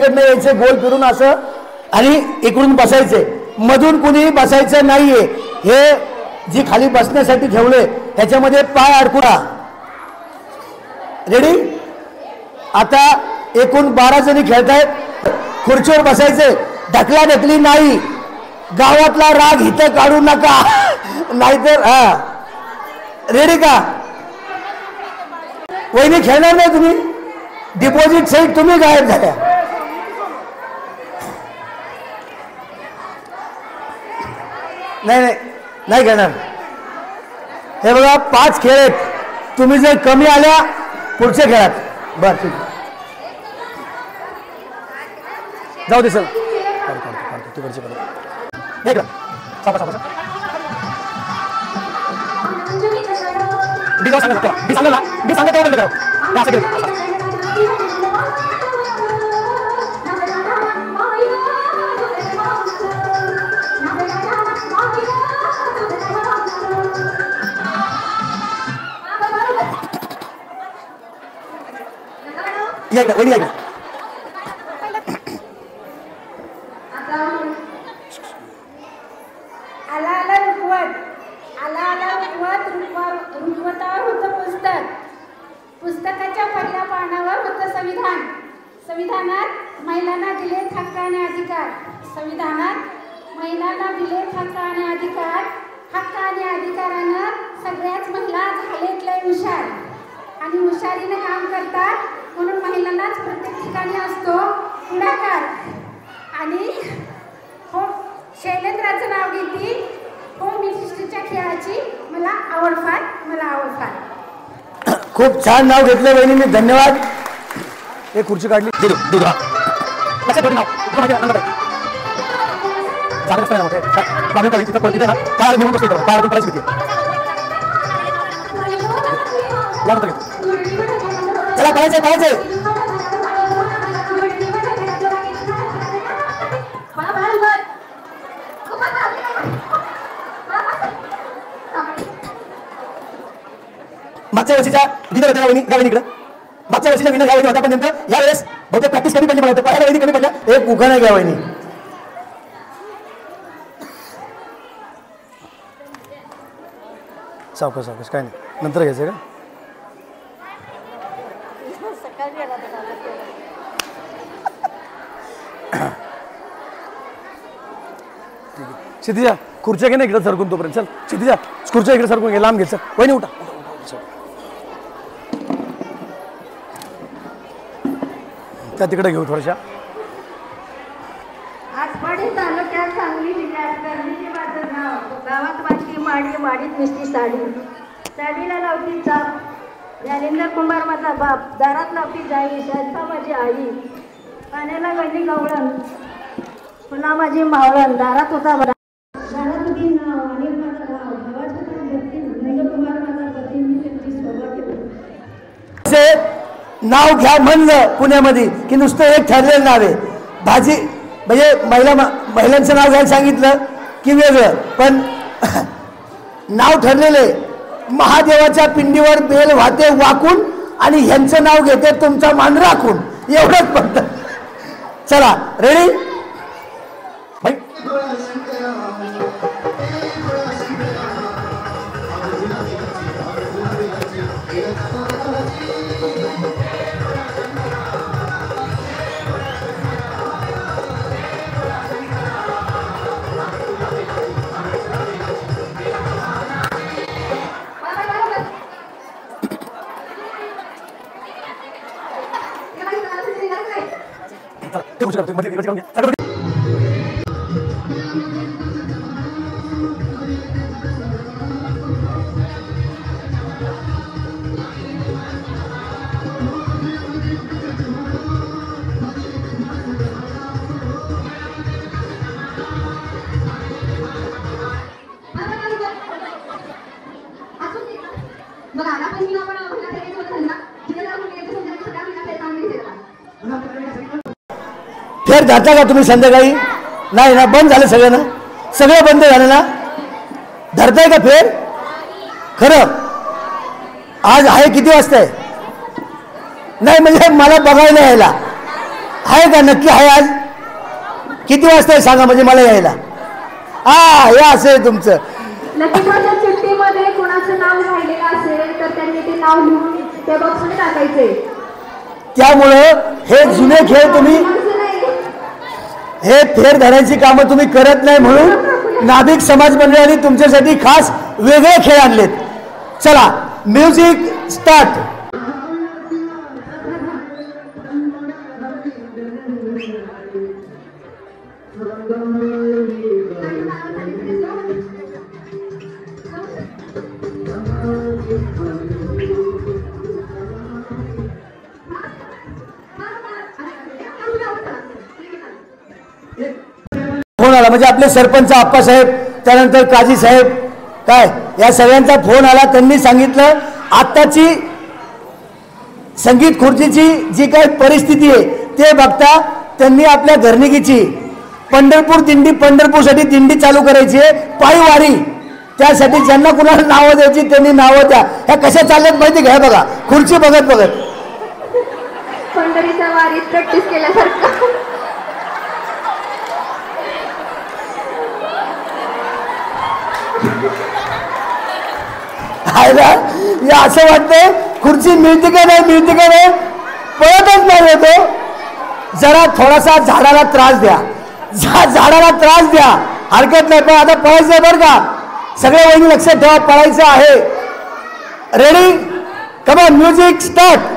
पलीकडनं यायचे गोल फिरून असं आणि इकडून बसायचे, मधून कुणी बसायचं नाहीये. हे जी खाली बसण्यासाठी ठेवले त्याच्यामध्ये पाय अडकुरा. रेडी? आता एकूण 12 जणी खेळतायत. खुर्चीवर बसायचे, ढकला ढकली नाही. गावातला राग इथं काढू नका, नाहीतर हा. रेडी का? वहिनी खेळणार नाही तुम्ही? डिपॉझिट सहित तुम्ही गायब झाल्या. नाही नाही नाही खेळणार. हे बघा 5 खेळ आहेत. तुम्ही जर कमी आल्या पुढच्या खेळात. बर ठीक जाऊ दे सर. तिकडचे पुस्तकाच्या पहिल्या पानावर होतं संविधान. संविधानात महिलांना दिलेत हक्क आणि अधिकार. संविधानात महिलांना दिलेत हक्क आणि अधिकार. हक्क आणि अधिकारानं सगळ्याच महिला झालेत लय हुशार आणि हुशारीने काम करतात. म्हणून महिलांनाच प्रत्येक ठिकाणी असतो पुढाकार. आणि हो शैलेंद्राचं नाव घेतली. हो मिनिस्ट्रीच्या खेळाची मला आवड फार. खूप छान नाव घेतलं बहिणींनी, धन्यवाद. एक खुर्ची काढली. चला पळायचंय. मागच्या वर्षीच्या विनर होत्या वहिनी इकडे. मागच्या वर्षीच्या विनर ह्या वहिनी होता, पण नेमकं यावेळेस बहुतेक प्रॅक्टिस कमी पडली मला होतं. पहिल्या वहिनी कमी पडल्या. एक उखाणा घ्या वहिनी. सावकाश काय नाही, नंतर घ्यायचं का? क्षितिजा खुर्च्या घे ना इकडे सरकून तोपर्यंत. चल क्षितिजा खुर्च्या इकडे सरकून घे, लांब घे. चल वहिनी उठा. त्या तिकडे घेऊ थोड्याशा. आटपाडी तालुक्यात सांगली जिल्ह्यात कर्णीची माझं नाव. गावात वाटली माडी, माडीत नुसती साडी. साडीला लावती चाप. ज्ञानेंद्र कुंभार माझा बाप. दारात लावती जाई. शांता माझी आई. पाण्याला गल्ली गवळण. पुन्हा माझी मावळण. दारात होता बरा. दारात होती नाव. अनिल माझा गाव. भावाचं नाव भक्ती. ज्ञानेंद्र कुंभार माझा पती. मी त्यांची स्वभाव नाव घ्या म्हणलं पुण्यामध्ये की नुसतं एक ठरलेलं नाव आहे. भाजी म्हणजे महिलांचं नाव घ्यायला सांगितलं की वेगळं, पण नाव ठरलेलं आहे. महादेवाच्या पिंडीवर बेल वाहते वाकून आणि ह्यांचं नाव घेते तुमचा मान राखून. एवढंच फक्त. चला रेडी? फेर जाता का तुम्ही संध्याकाळी? नाही ना, बंद झालं सगळं ना, सगळं बंद झालं ना. धरताय का फेर? खरं आज आहे किती वाजता आहे? नाही म्हणजे मला बघायला यायला आहे का? नक्की आहे आज? किती वाजता सांगा म्हणजे मला यायला. हा हे असं आहे तुमचं. लकीच्या चिठ्ठीमध्ये कुणाचं नाव राहिलेलं असेल तर त्यांनी ते नाव लिहून त्या बॉक्समध्ये टाकायचे. त्यामुळं हे जुने खेळ तुम्ही, हे फेर धरायची कामं तुम्ही करत नाही म्हणून नाभिक समाज मंडळाने तुमच्यासाठी खास वेगळे खेळ आणलेत. चला म्युझिक स्टार्ट. फोन आला म्हणजे आपले सरपंच आप्पासाहेब, त्यानंतर काजी साहेब, काय या सगळ्यांचा फोन आला. त्यांनी सांगितलं आत्ताची संगीत खुर्चीची जी काही परिस्थिती आहे ते बघता त्यांनी आपल्या घरनिकीची पंढरपूर दिंडी, पंढरपूरसाठी दिंडी चालू करायची आहे, पायीवारी. त्यासाठी ज्यांना कुणाला नावं द्यायची त्यांनी नावं द्या. ह्या कशा चालल्यात माहिती घ्या बघा, खुर्ची बघत बघत. पंढरीच्या वारीत प्रॅक्टिस केल्यासारखं. या असं वाटतंय खुर्ची मिळते का नाही, मिळते का नाही, पळतच नाही येतो. जरा थोडासा झाडाला त्रास द्या, झाडाला त्रास द्या, हरकत नाही. पण आता पळायचं बरं का, सगळे वहिनी लक्षात ठेवा, पळायचं आहे. Ready, come on, music start.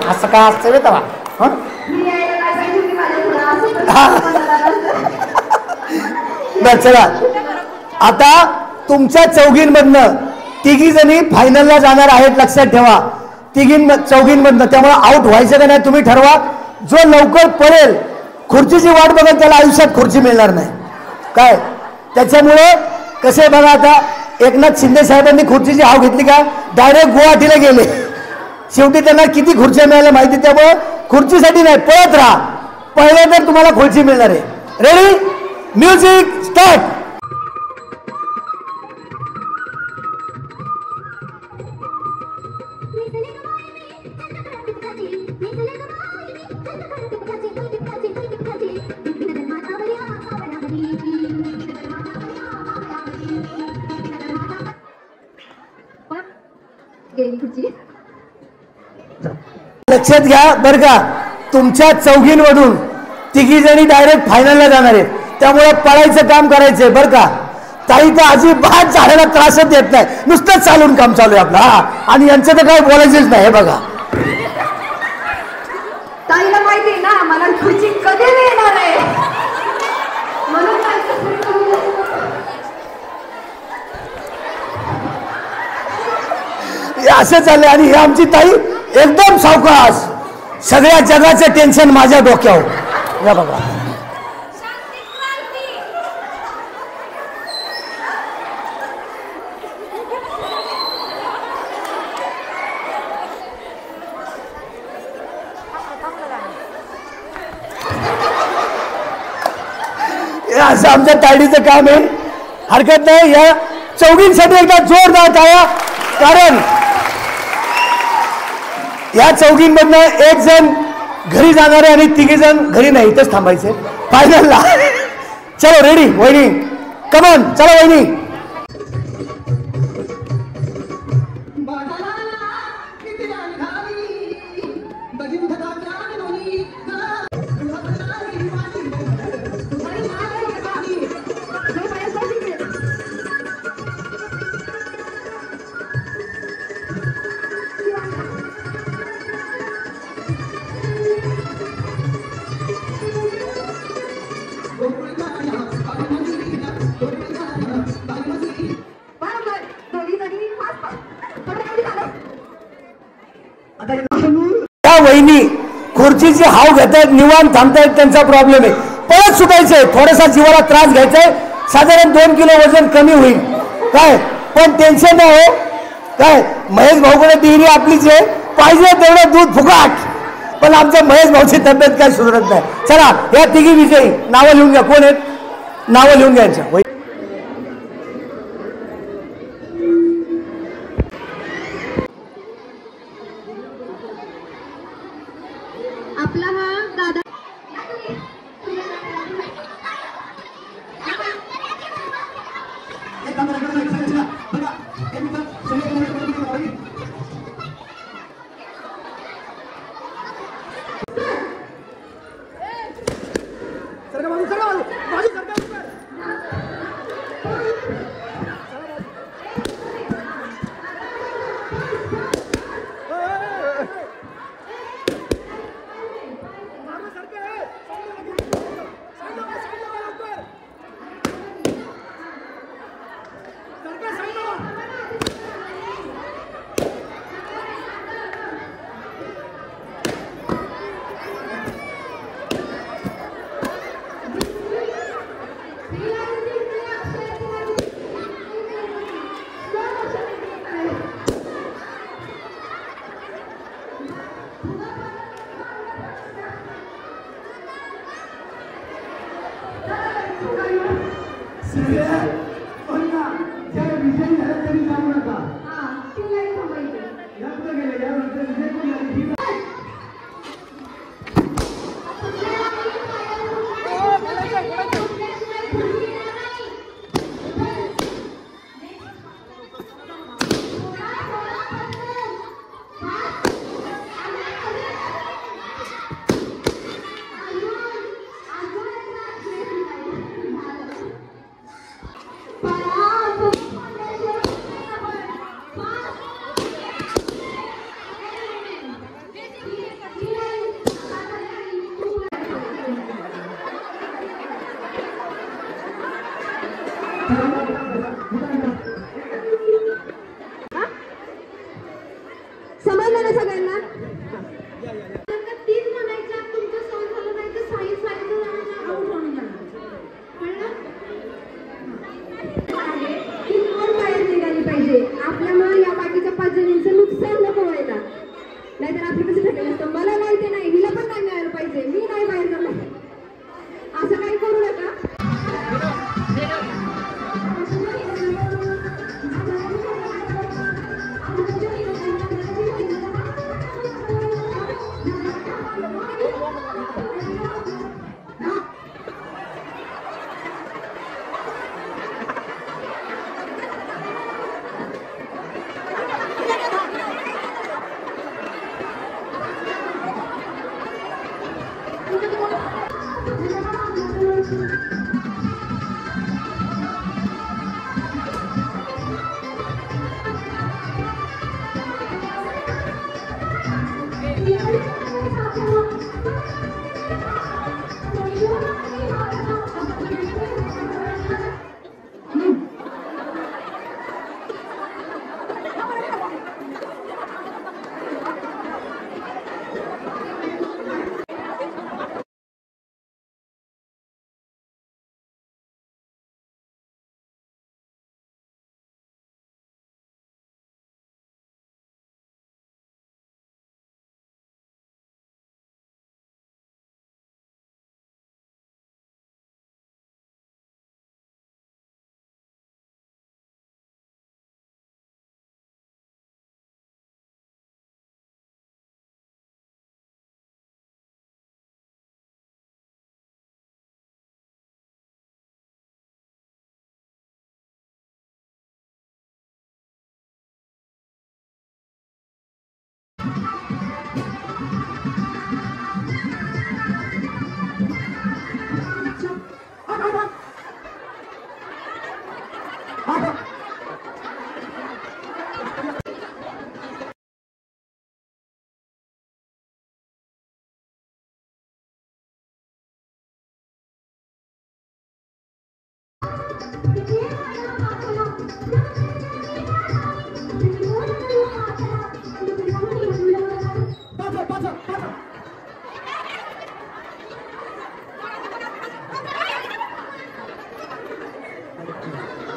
असं काय असतं रे तेव्हा. बर चला, आता तुमच्या चौघींमधनं तिघी जणी फायनलला जाणार आहेत, लक्षात ठेवा. चौघींमधनं, त्यामुळे आउट व्हायचं का नाही तुम्ही ठरवा. जो लवकर पळेल, खुर्चीची वाट बघत त्याला आयुष्यात खुर्ची मिळणार नाही. काय त्याच्यामुळे कसे बघा, आता एकनाथ शिंदे साहेबांनी खुर्चीची हाव घेतली का, डायरेक्ट गुवाहाटीला गेले. शेवटी त्यांना किती खुर्च्या मिळाल्या माहिती. त्यामुळे खुर्चीसाठी नाही, पळत राहा. पळलं तर तुम्हाला खुर्ची मिळणार आहे. Ready, music start. लक्षात घ्या बरं का, तुमच्या चौघींमधून तिघी जणी डायरेक्ट फायनलला जाणार आहेत. त्यामुळे पळायचं काम करायचंय बरं का. ताई तर अजिबात झाडाला त्रासच देत नाही, नुसतंच चालून काम चालू आहे आपलं. हा, आणि यांचं तर काय बोलायचंच नाही. हे बघा, ताईला माहिती ना मला खुर्ची कधी मिळणार आहे म्हणून. असं चाललंय. आणि हे आमची ताई एकदम सावकाश, सगळ्या जगाचं टेन्शन माझ्या डोक्यावर. या बघा, असं आमच्या ताईडीचं काम आहे. हरकत नाही. या चौघींसाठी एकदा जोरदार टाळ्या. कारण या चौघींमधनं एक जण घरी जाणार आहे आणि तिघी जण घरी नाही, इथंच थांबायचे फायनलला. चलो रेडी वहिनी, कमॉन, चला वहिनी. वहिनी खुर्चीची हाव घेतायत, निवांत थांबतायत, त्यांचा प्रॉब्लेम आहे. परत सुटायचंय, थोडासा जीवाला त्रास घ्यायचाय, साधारण 2 किलो वजन कमी होईल काय, पण टेन्शन नाही हो काय. महेश भाऊकडे डिग्री आपलीच आहे, पाहिजे तेवढं दूध फुकाट, पण आमच्या महेश भाऊची तब्येत काय सुधारत नाही. चला या तिघी विजयी नावं लिहून घ्या. कोण आहेत, नावं लिहून घ्यायचं. आपला हा दादा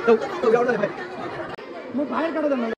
मग बाहेर काढा त्यांना.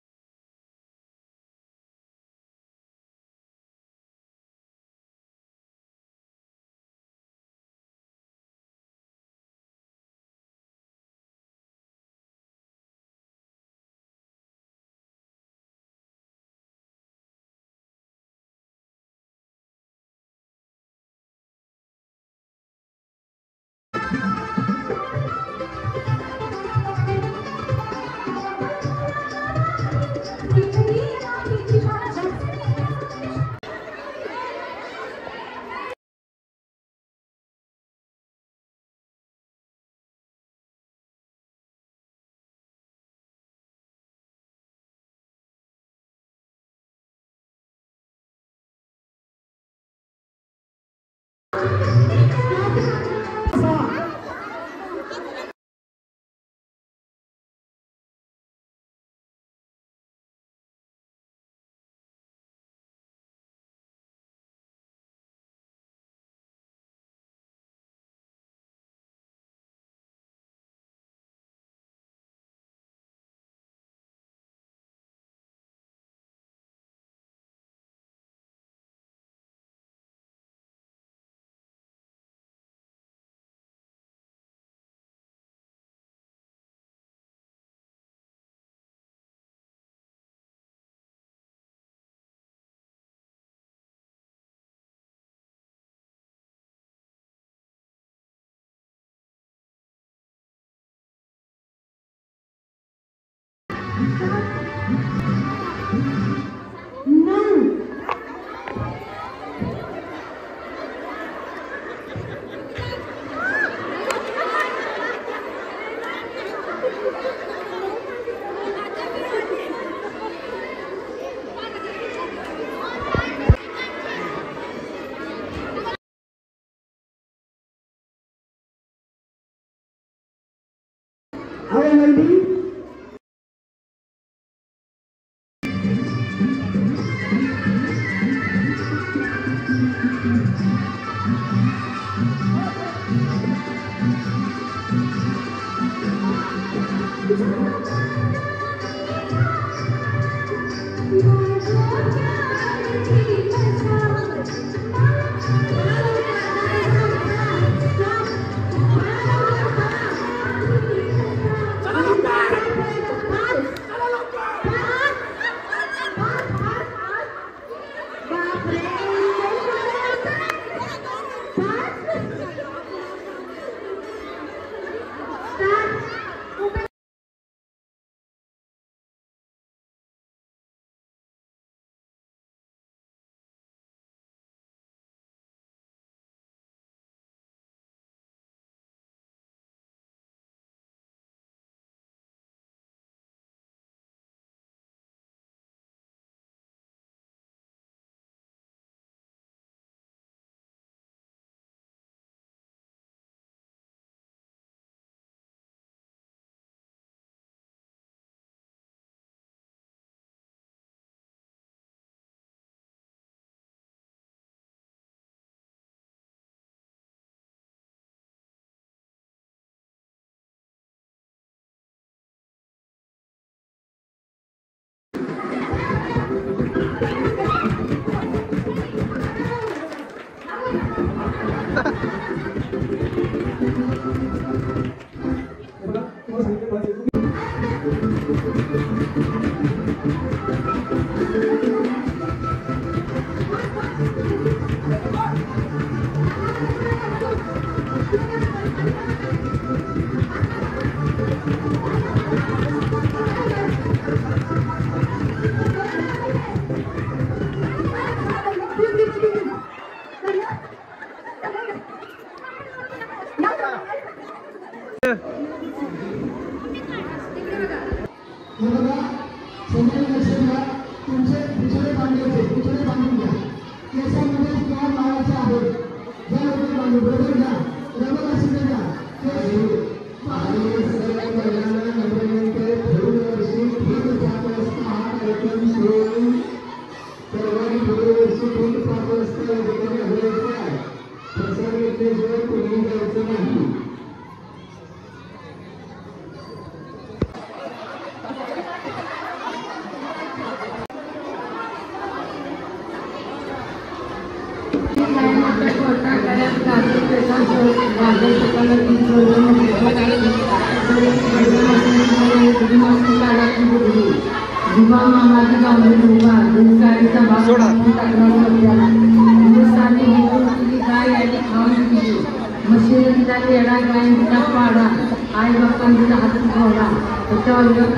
आई बापांचा हात ठेवला उतार दोन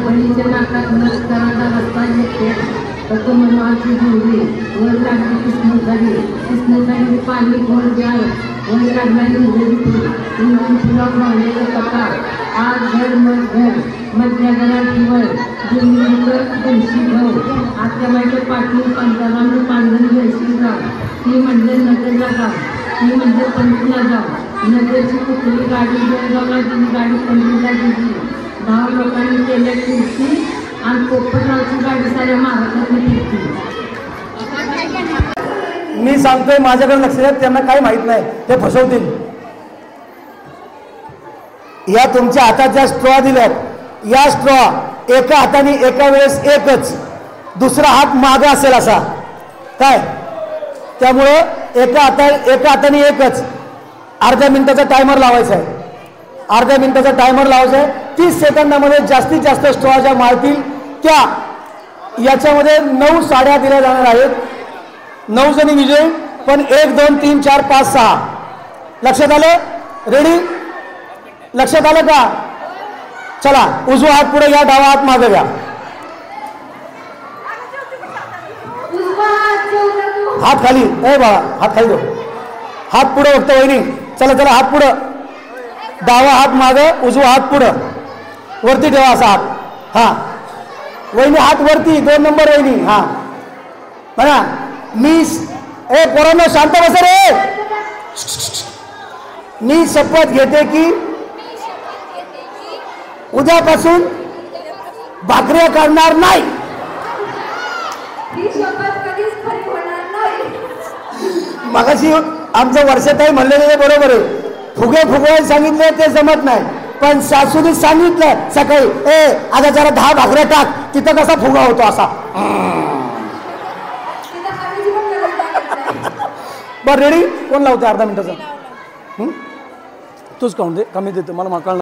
बळीच्या नाकात कराचा रस्ता घेते तो मनवाची जुळली वर लागली कृष्णझाडी पाणी गोड द्याल वर लागणारी फुला वाढलेलं कपाळ आज घर मग घर मधल्या घरात दिवळ दोनशी भाऊ आत्या बाईच्या पाठी पंचाला पांढरी घ्यायची जाव ती म्हणजे नगरला जाव ती म्हणजे पंचला जाव नगरची कुठली गाडी जळगावला तिने गाडी पंचला दिली 10 लोकांनी केल्या किर्ती आणि पोपटरावची गाडी साऱ्या महाराष्ट्रात फिरती. मी सांगतोय माझ्याकडे लक्ष द्या, त्यांना काही माहित नाही, ते फसवतील. या तुमच्या हातात ज्या स्ट्रॉ दिल्यात या स्ट्रॉ एका हाताने एका वेळेस एकच, दुसरा हात मागे असेल असा काय, त्यामुळं एका हाताने एकच. अर्ध्या मिनिटाचा टायमर लावायचा आहे, अर्ध्या मिनिटाचा टायमर लावायचा आहे. 30 सेकंदामध्ये जास्तीत जास्त स्ट्रॉ ज्या मारतील त्या याच्यामध्ये 9 साड्या दिल्या जाणार आहेत. 9 जणी विजयी, पण 1 2 3 4 5 6 लक्षात आलं? रेडी? लक्षात आलं का? चला उजवा हात पुढे घ्या, डावा हात मागे घ्या. हात खाली, ए बाळा हात खाली दो, हात पुढे बघतो वहिनी. चला चला हात पुढं, डावा हात मागे, उजवा हात पुढं, वरती ठेवा असा हात. हा वहिनी हात वरती, 2 नंबर वहिनी. हा म्हणा मी, ए पोरांनो शांत बसा रे. मी शपथ घेते की उद्यापासून भाकऱ्या करणार नाही. ही शपथ कधीच खरी होणार नाही. मगाशी आमचं वर्षाताई म्हणलेलं बरोबर आहे, फुगे फुगवायला सांगितले ते जमत नाही, पण सासूने सांगितलं सकाळी, ए आता जरा 10 भाकऱ्या टाक, तिथं कसा फुगा होतो असा. बर रेडी? कोण लावते अर्धा मिनिटाचा? तूच काढून दे, कमी देते मला कळलं.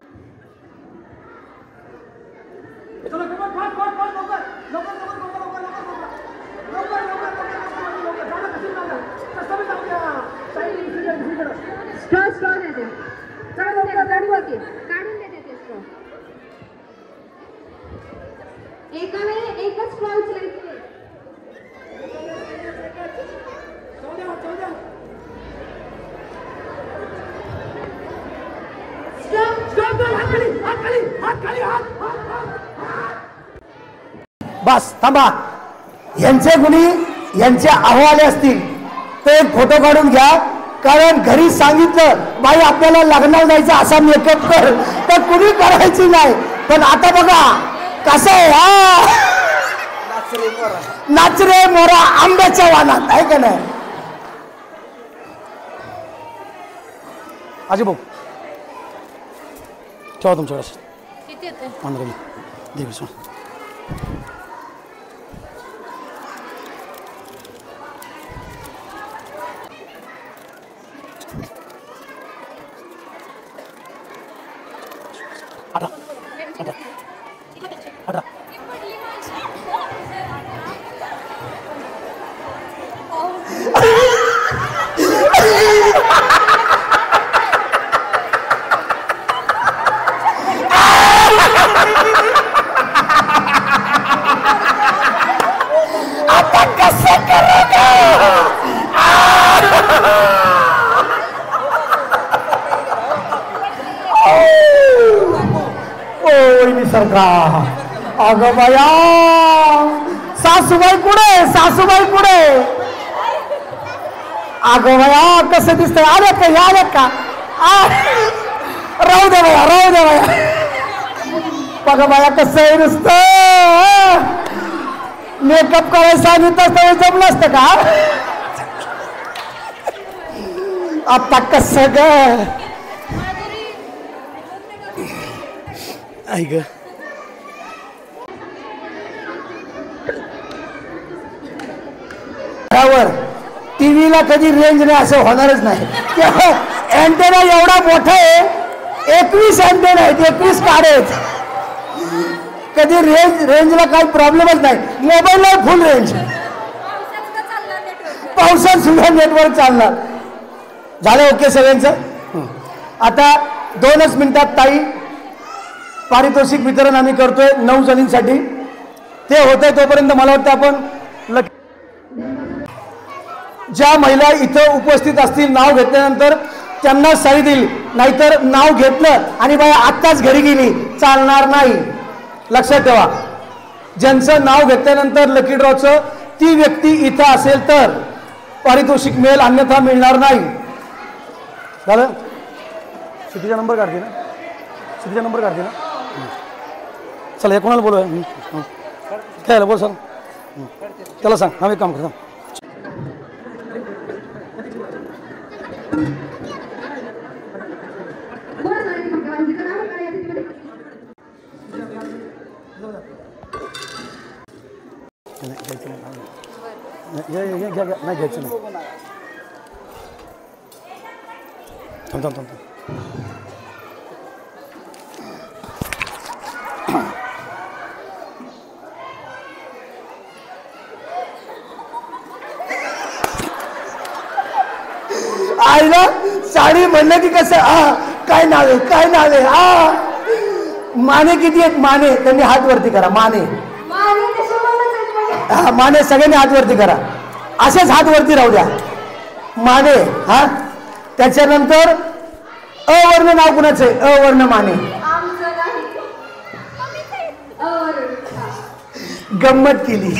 एका वेळी एकच स्ट्रॉ उचलायचे. बस थांबा. यांचे गुणी यांचे अहवाले असतील ते एक फोटो काढून घ्या, कारण घरी सांगितलं बाई आपल्याला लग्नाला जायचं असा मेकअप कर, तर कुणी करायची नाही. पण आता बघा कसं आहे, हा नाचरे मोरा आंब्याच्या वानात आहे का नाही. आजी भाऊ ठेवा तुमच्याकडे 15 देवी. आता कसं करेगा? निसर्गा अगं बाया, सासूबाई पुढे, सासूबाई पुढे. अगं बाया कसं दिसतंय, आले का आले का? राहू दे बाया, राहू दे बाया. बघा बाया कसं आहे नुसतं मेकअप करायला सांगितलं तर जमलं असतं का? आता कसं ग ऐक, घरावर ती टीव्हीला कधी रेंज नाही असं होणारच नाही. अँटेना एवढा मोठा आहे, 21 अँटेना आहेत, 21 काढ आहेत. कधी रेंजला काही प्रॉब्लेमच नाही. मोबाईलला फुल रेंज, पावसात सुद्धा नेटवर्क चालणार. झालं ओके सगळ्यांचं. आता 2च मिनिटात ताई पारितोषिक वितरण आम्ही करतोय 9 जणींसाठी. ते होतंय तोपर्यंत मला वाटतं आपण ज्या महिला इथं उपस्थित असतील नाव घेतल्यानंतर त्यांना साडी दिली, नाहीतर नाव घेतलं आणि बाया आत्ताच घरी गेली चालणार नाही. लक्षात ठेवा, ज्यांचं नाव घेतल्यानंतर लकी ड्रॉचं ती व्यक्ती इथं असेल तर पारितोषिक मिळेल, अन्यथा मिळणार नाही. झालं. सिटीचा नंबर काढते ना, सिटीचा नंबर काढते ना. चला हे कोणाला बोलू काय बोल सर, त्याला सांग. हा एक काम कर. नाही घ्यायचं नाही. थांब थांब थांब. आईला साडी म्हणलं की कसं काय नाव आहे, काय नाव आहे. माने किती आहेत माने, त्यांनी हात वरती करा. माने माने सगळ्यांनी हात वरती करा. असेच हात वरती राहू द्या. माने. हा त्याच्यानंतर अवर्ण नाव कुणाचं आहे? अवर्ण माने. गंमत केली.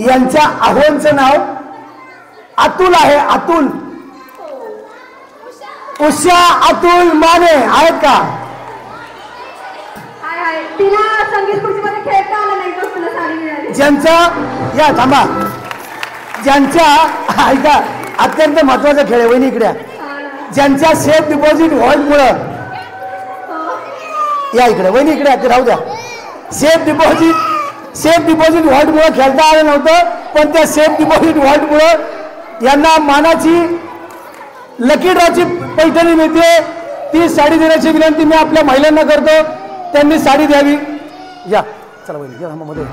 यांच्या आहोंचं नाव अतुल आहे. अतुल, उषा अतुल माने आहेत का? ज्यांचा या थांबा, ज्यांच्या ऐका अत्यंत महत्वाचा खेळ आहे वहिनी इकड्या, ज्यांच्या सेफ डिपॉझिट व्हॉल्टमुळं या इकडे वहिनी इकडे राहू द्या. सेफ डिपॉझिट व्हॉल्टमुळे खेळता आलं नव्हतं, पण त्या सेफ डिपॉझिट व्हॉल्टमुळं यांना मानाची लकी ड्रॉची पैठणी मिळते. ती साडी देण्याची विनंती मी आपल्या महिलांना करतो, त्यांनी साडी द्यावी. या चला वहिनी या मध्ये.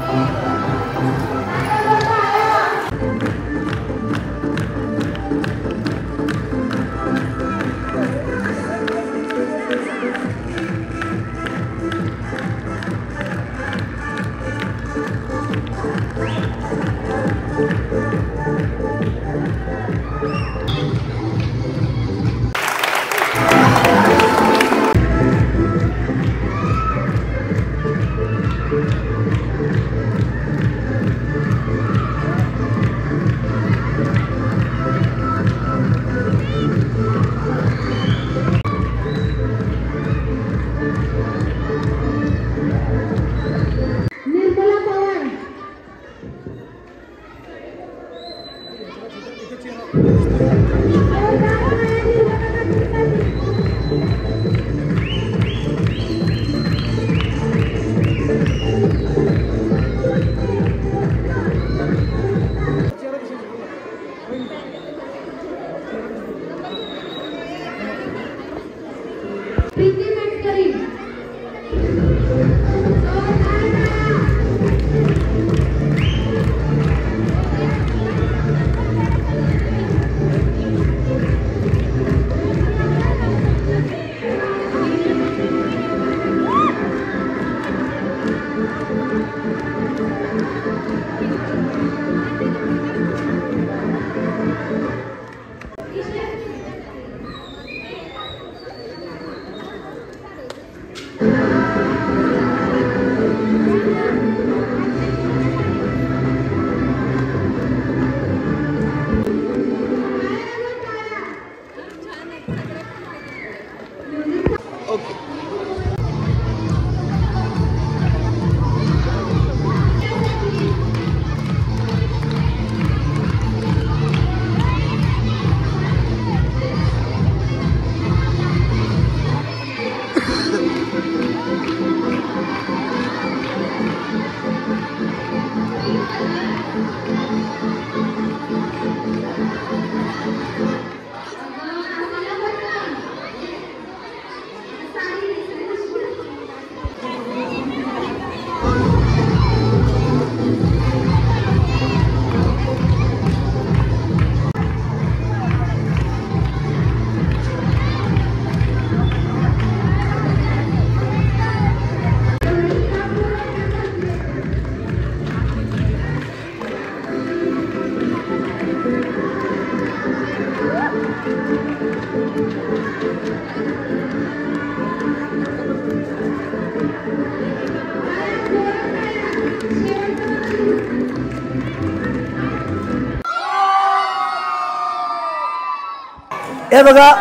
हे बघा,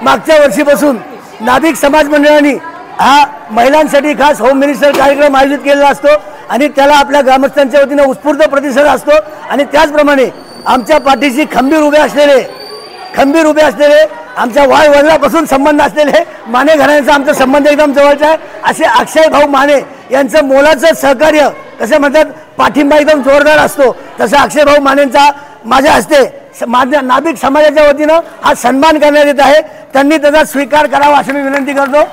मागच्या वर्षीपासून नाभिक समाज मंडळाने हा महिलांसाठी खास होम मिनिस्टर कार्यक्रम आयोजित केलेला असतो आणि त्याला आपल्या ग्रामस्थांच्या वतीनं उत्स्फूर्त प्रतिसाद असतो आणि त्याचप्रमाणे आमच्या पाठीशी खंबीर उभे असलेले आमच्या वडिलांपासून संबंध असलेले माने घराण्याचा आमचा संबंध एकदम जवळचा आहे असे अक्षय भाऊ माने यांचं मोलाचं सहकार्य, कसं म्हणतात पाठिंबा एकदम जोरदार असतो, तसं अक्षय भाऊ मानेंचा माझ्या हस्ते माझ्या नाभिक समाजाच्या वतीनं हा सन्मान करण्यात येत आहे. त्यांनी त्याचा स्वीकार करावा अशी मी विनंती करतो.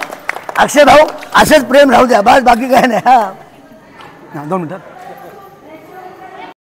अक्षय भाऊ, असेच प्रेम राहू द्या, बस बाकी काय नाही. 2 मिनिटं.